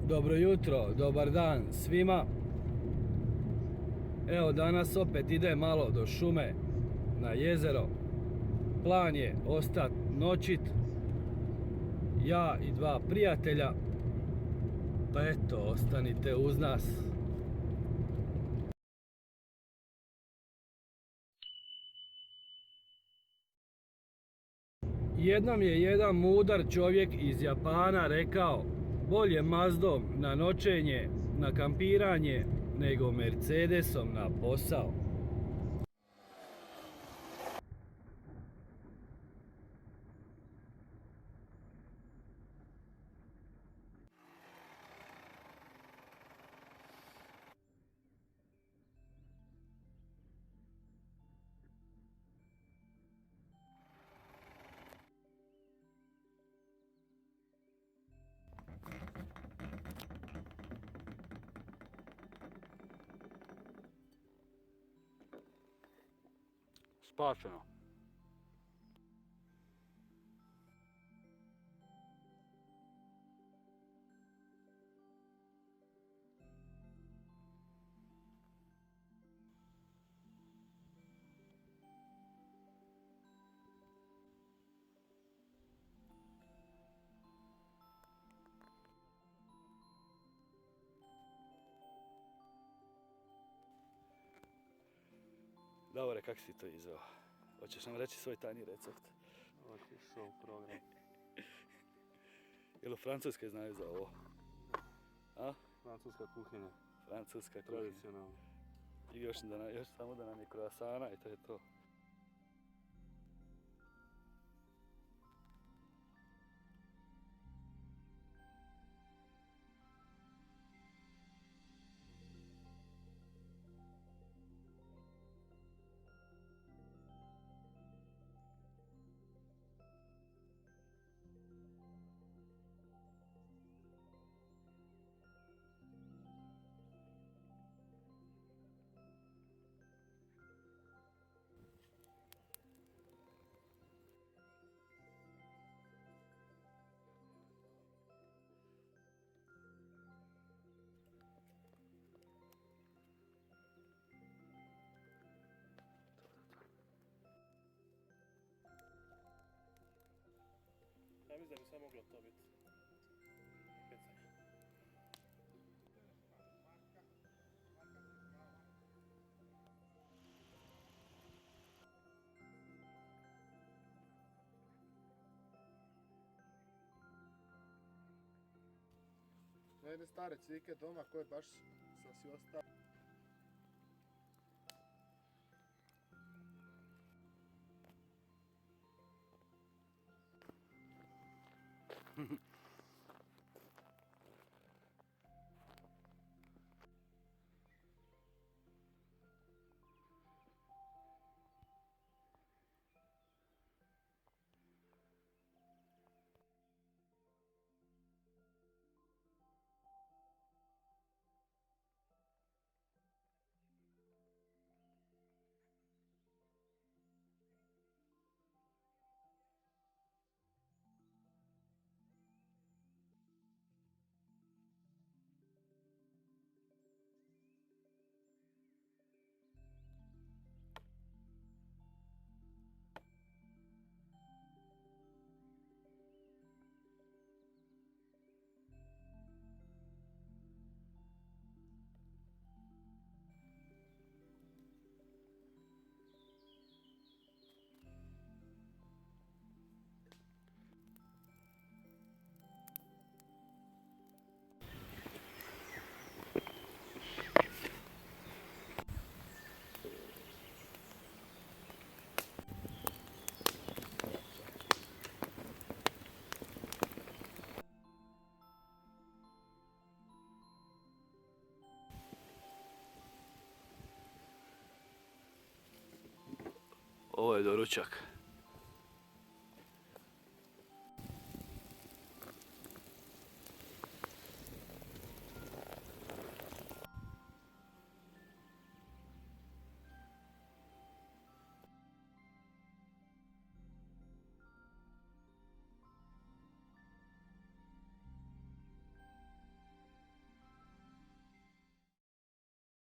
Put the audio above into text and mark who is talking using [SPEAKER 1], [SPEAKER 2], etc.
[SPEAKER 1] Dobro jutro, dobar dan svima. Evo danas opet idem malo do šume na jezero. Plan je ostat noćit, ja i dva prijatelja. Pa eto, ostanite uz nas. Jednom je jedan mudar čovjek iz Japana rekao: bolje Mazdom na noćenje, na kampiranje, nego Mercedesom na posao.
[SPEAKER 2] Spašeno.
[SPEAKER 1] Davore, kak si to izveo? Hoćeš nam reći svoj tajni recept?
[SPEAKER 2] Show program.
[SPEAKER 1] Jel u Francuskoj znaju za ovo? A?
[SPEAKER 2] Francuska kuhinja.
[SPEAKER 1] Francuska kuhinja.
[SPEAKER 2] Tradicionalna.
[SPEAKER 1] I još samo da nam je croissana i to je to.
[SPEAKER 3] Ja mislim da bi sve moglo to biti pecanje.
[SPEAKER 4] Ima jedne stare cvike doma koje baš sam si ostao.
[SPEAKER 1] Ovo je doručak.